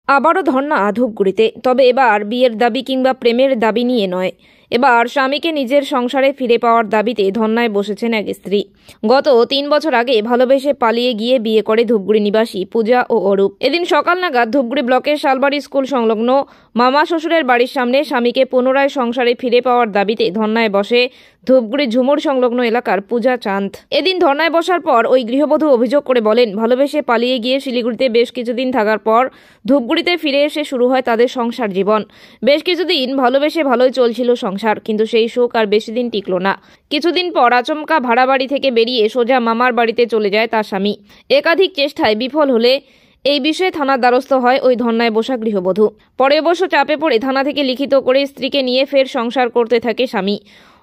আবারও ধর্ণা ধূপগুড়িতে। তবে এবার বিয়ের দাবি কিংবা প্রেমের দাবি নিয়ে নয়, এবার স্বামীকে নিজের সংসারে ফিরে পাওয়ার দাবিতে ধর্ণায় বসেছেন এক স্ত্রী। গত ৩ বছর আগে ভালোবেসে পালিয়ে গিয়ে বিয়ে করে ধূপগুড়ি নিবাসী পূজা ও অরূপ। এদিন সকাল নাগাদ ধূপগুড়ি ব্লকের শালবাড়ি স্কুল সংলগ্ন মামা শ্বশুরের বাড়ির সামনে স্বামীকে পুনরায় সংসারে ফিরে পাওয়ার দাবিতে ধর্ণায় বসে ধূপগুড়ি ঝুমুর সংলগ্ন এলাকার পূজা চাঁদ। এদিন ধর্ণায় বসার পর ওই গৃহবধূ অভিযোগ করে বলেন, ভালোবেসে পালিয়ে গিয়ে শিলিগুড়িতে বেশ কিছুদিন থাকার পর ধূপগুড়িতে ফিরে এসে শুরু হয় তাদের সংসার জীবন। বেশ কিছুদিন ভালোবেসে ভালোই চলছিল সংসার, কিন্তু সেই সুখ আর বেশি দিন টিকল না। কিছুদিন পর আচমকা ভাড়া বাড়ি থেকে বেরিয়ে সোজা মামার বাড়িতে চলে যায় তার স্বামী। একাধিক চেষ্টায় বিফল হলে এই বিষয়ে থানার দ্বারস্থ হয় ওই ধর্ণায় বসা গৃহবধূ। পরে অবশ্য চাপে পড়ে থানা থেকে লিখিত করে স্ত্রীকে নিয়ে ফের সংসার করতে থাকে স্বামী।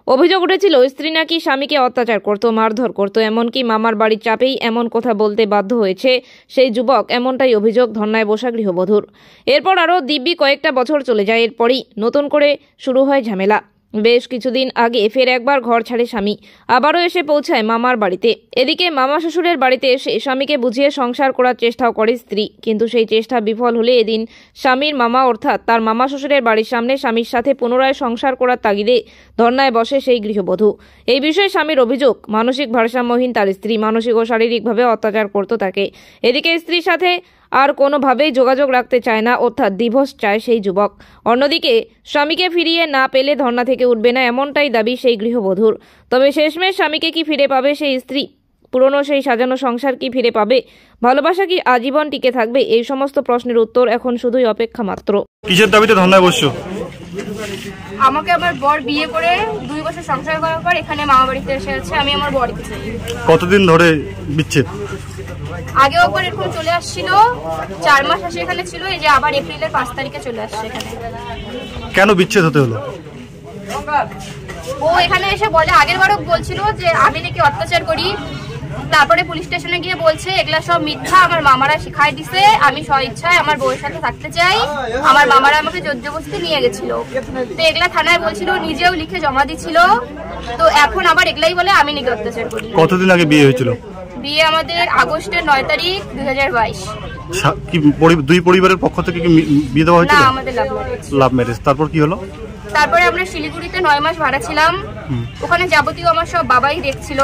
অভিযোগ উঠেছিল, স্ত্রী নাকি স্বামীকে অত্যাচার করত, মারধর করত, এমনকি মামার বাড়ির চাপেই এমন কথা বলতে বাধ্য হয়েছে সেই যুবক, এমনটাই অভিযোগ ধর্ণায় বসা গৃহবধূর। এরপর আরও দিব্যি কয়েকটা বছর চলে যায়। এরপরই নতুন করে শুরু হয় ঝামেলা। বেশ কিছুদিন আগে ফের একবার ঘর ছাড়ে স্বামী, আবারও এসে পৌঁছায় মামার বাড়িতে। এদিকে মামা শ্বশুরের বাড়িতে এসে স্বামীকে বুঝিয়ে সংসার করার চেষ্টাও করে স্ত্রী, কিন্তু সেই চেষ্টা বিফল হলে এদিন স্বামীর মামা অর্থাৎ তার মামা শ্বশুরের বাড়ির সামনে স্বামীর সাথে পুনরায় সংসার করার তাগিদে ধর্ণায় বসে সেই গৃহবধূ। এই বিষয়ে স্বামীর অভিযোগ, মানসিক ভারসাম্যহীন তার স্ত্রী মানসিক ও শারীরিকভাবে অত্যাচার করত তাকে। এদিকে স্ত্রীর সাথে আর কোনোভাবেই যোগাযোগ রাখতে চায় না, অর্থাৎ ডিভোর্স চায় সেই যুবক। অন্যদিকে স্বামীকে ফিরিয়ে না পেলে ধর্ণা থেকে উঠবে না, এমনটাই দাবি সেই গৃহবধূর। তবে শেষমেশ স্বামীকে কি ফিরে পাবে সেই স্ত্রী? পুরনো সেই সাজানো সংসার কি ফিরে পাবে? ভালোবাসা কি আজীবন টিকে থাকবে? এই সমস্ত প্রশ্নের উত্তর এখন শুধুই অপেক্ষা মাত্র। কিসের দাবিতে ধর্ণায় বসছো? আমাকে আমার বর বিয়ে করে 2 বছর সংসার করার পর এখানে মামা বাড়িতে এসে আছে। আমি আমার বরকে চাই। কতদিন ধরে বিচ্ছেদ? আগেও একবার এরকম চলে আসছিল, 4 মাস আসে এখানে ছিল, এই যে আবার এপ্রিলের 5 তারিখে চলে আসছে এখানে। কেন বিচ্ছেদ হতে হলো? ও এখানে এসে বলে, আগের বারও বলছিল যে আমি নাকি অত্যাচার করি, তারপরে পুলিশ স্টেশনে গিয়ে বলছে এগুলা সব মিথ্যা, আমার মামারা শিখাই দিছে, আমি স্বইচ্ছায় আমার বউয়ের সাথে থাকতে চাই, আমার মামারা আমাকে জোরজবরদস্তি নিয়ে গেছিল। তো এগুলা থানায় বলছিল, নিজেও লিখে জমা দিছিল। তো এখন আবার এগুলাই বলে আমি নাকি অত্যাচার করি। কতদিন আগে বিয়ে হয়েছিল? বিয়ে আমাদের আগস্টের 9 তারিখ 2022। কি দুই পরিবারের পক্ষ থেকে কি বিয়ে দেওয়া হয়েছিল? না, আমাদের লাভ ম্যারেজ। তারপর কি হলো? তারপরে আমরা শিলিগুড়িতে 9 মাস ভাড়া ছিলাম। ওখানে যাবতীয় আমার সব বাবাই দেখছিল,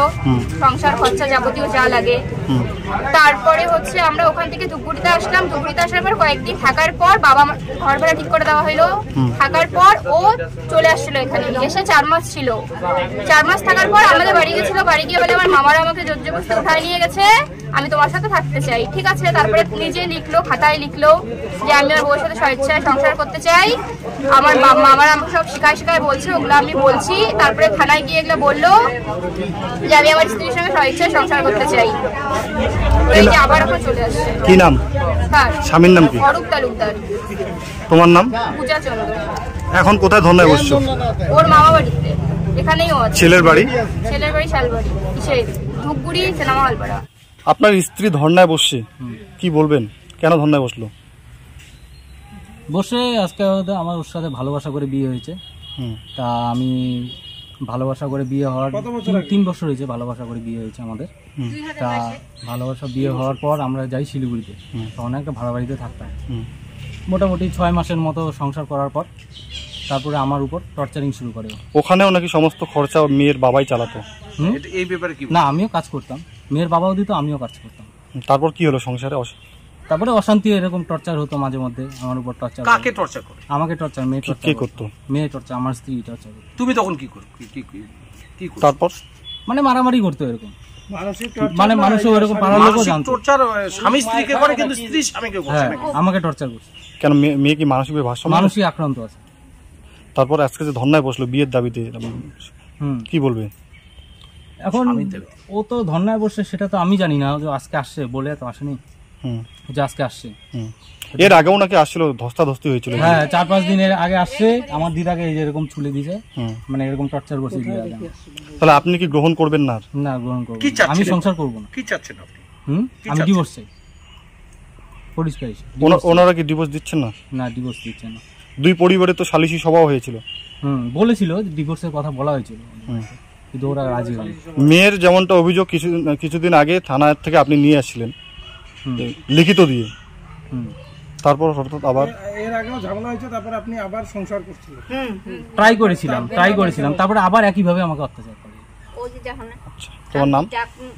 সংসার খরচা যাবতীয় যা লাগে। তারপরে হচ্ছে আমরা ওখান থেকে ধূপগুড়িতে আসলাম। ধূপগুড়িতে আসার পর কয়েকদিন থাকার পর বাবা ঘর ভাড়া ঠিক করে দেওয়া হলো। থাকার পর ও চলে আসছিল এখানে, এসে 4 মাস ছিল। 4 মাস থাকার পর আমাদের বাড়ি গেছিল। বাড়ি গিয়ে বলে আমার মামারা আমাকে জোরজবরদস্তি উঠায় নিয়ে গেছে, আমি তোমার সাথে থাকতে চাই। ঠিক আছে, তারপরে নিজে লিখলো, খাতায় লিখলো যে আমি আমার বউয়ের সাথে স্বেচ্ছায় সংসার করতে চাই। আমার মামারা আমাকে সব শিখায় বলছে, ওগুলো আমি বলছি। তারপরে থানায় গিয়ে এগুলো বললো যে আমি আমার স্ত্রীর সঙ্গে স্বেচ্ছায় সংসার করতে চাই। এই যে আবার এখন চলে আসছে। কি নাম তার? স্বামীর নাম কি? অরূপ তালুকদার। তোমার নাম? পূজা চন্দ্র। এখন কোথায় ধর্ণায় বসছো? ওর মামা বাড়িতে, এখানেই আছে। ছেলের বাড়ি? ছেলের বাড়ি শালবাড়ি, ধূপগুড়ি সিনেমা হলপাড়া। আপনার স্ত্রী ধর্ণায় বসছে, কি বলবেন? কেন ধর্ণায় বসলো? বসে আজকে আমার ওর সাথে ভালোবাসা করে বিয়ে হয়েছে। তা আমি ভালোবাসা করে বিয়ে হওয়ার 3 বছর হয়েছে, ভালোবাসা করে বিয়ে হয়েছে আমাদের। তা ভালোবাসা বিয়ে হওয়ার পর আমরা যাই শিলিগুড়িতে, তখন একটা ভাড়া বাড়িতে থাকতাম। মোটামুটি 6 মাসের মতো সংসার করার পর তারপরে আমার উপর টর্চারিং শুরু করে। ওখানেও নাকি সমস্ত খরচা মেয়ের বাবাই চালাতো? এই ব্যাপারে কি? না, আমিও কাজ করতাম, মেয়ের বাবাও দিত, আমিও কাজ করতাম। তারপর কি হলো সংসারে? তারপরে অশান্তি, এরকম টর্চার হতো মাঝে মধ্যে আমার উপর। টর্চার কাকে টর্চার করে? আমাকে টর্চার, মেয়ে টর্চার। কে করতো? মেয়ে টর্চার, আমার স্ত্রী টর্চার। তুমি তখন কি করো? তারপর মানে মারামারি করতো এরকম, মানে মানুষও এরকম পাড়ার লোকও জানতো। টর্চার স্বামী স্ত্রীকে করে, কিন্তু স্ত্রী স্বামীকে করে। হ্যাঁ, আমাকে টর্চার করছে। কেন? মেয়ে কি মানসিকভাবে ভারসাম্য? মানসিক আক্রান্ত আছে। তারপর আজকে যে ধর্ণায় বসলো বিয়ের দাবিতে, কি বলবে? এখন ও তো ধর্ণায় বসে, সেটা তো আমি জানি না। আজকে আসছে বলে তো আসেনি যে আজকে আসছে। এর আগেও নাকি আসছিল, ধস্তাধস্তি হয়েছিল। হ্যাঁ, 4-5 দিনের আগে আসছে। আমার দিদাকে এই যে এরকম ছুলে দিয়েছে, মানে এরকম টর্চার করছে। তাহলে আপনি কি গ্রহণ করবেন না? না, গ্রহণ করব। আমি সংসার করব না। কি চাচ্ছেন আপনি? আমি ডিভোর্স চাই, পরিষ্কার। ওনারা কি ডিভোর্স দিচ্ছেন না? না, ডিভোর্স দিচ্ছে না। দুই পরিবারে তো সালিশি সভাও হয়েছিল। বলেছিল ডিভোর্সের কথা বলা হয়েছিল, কিন্তু ওরা রাজি হয়নি। মেয়ের যেমনটা অভিযোগ, কিছুদিন আগে থানা থেকে আপনি নিয়ে আসছিলেন লিখিত দিয়ে, তারপর হঠাৎ আবার এর আগেও ঝামেলা হয়েছে, তারপরে আপনি আবার সংসার করছিলেন? ট্রাই করেছিলাম তারপরে আবার একইভাবে আমাকে অত্যাচার করে। আচ্ছা, তোমার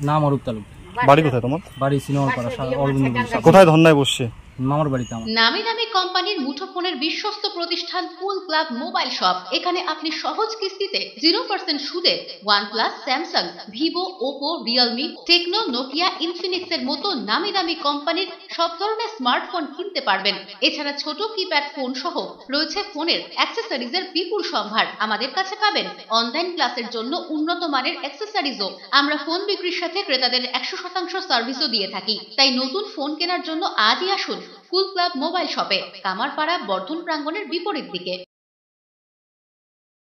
নাম অরূপ তালুকদার। বাড়ি কোথায় তোমার? বাড়ি সিনেমাপাড়া অরবিন্দ। কোথায় ধর্নায় বসছে? মামার বাড়িতে আমার। নামি দামি কোম্পানির মুঠোফোনের বিশ্বস্ত প্রতিষ্ঠান কুল ক্লাব মোবাইল শপ। এখানে আপনি সহজ কিস্তিতে 0% সুদে OnePlus, Samsung, Vivo, Oppo, Realme, Tecno, Nokia, Infinix এর মতো নামি দামি কোম্পানির সব ধরনের স্মার্টফোন কিনতে পারবেন। এছাড়া ছোট কিপ্যাড ফোন সহ রয়েছে ফোনের অ্যাক্সেসরিজ এর বিপুল সম্ভার। আমাদের কাছে পাবেন অনলাইন ক্লাসের জন্য উন্নত মানের অ্যাক্সেসরিজও। আমরা ফোন বিক্রির সাথে ক্রেতাদের 100% সার্ভিসও দিয়ে থাকি। তাই নতুন ফোন কেনার জন্য আজই আসুন কুল ক্লাব মোবাইল শপে, কামারপাড়া বর্ধন প্রাঙ্গণের বিপরীত দিকে।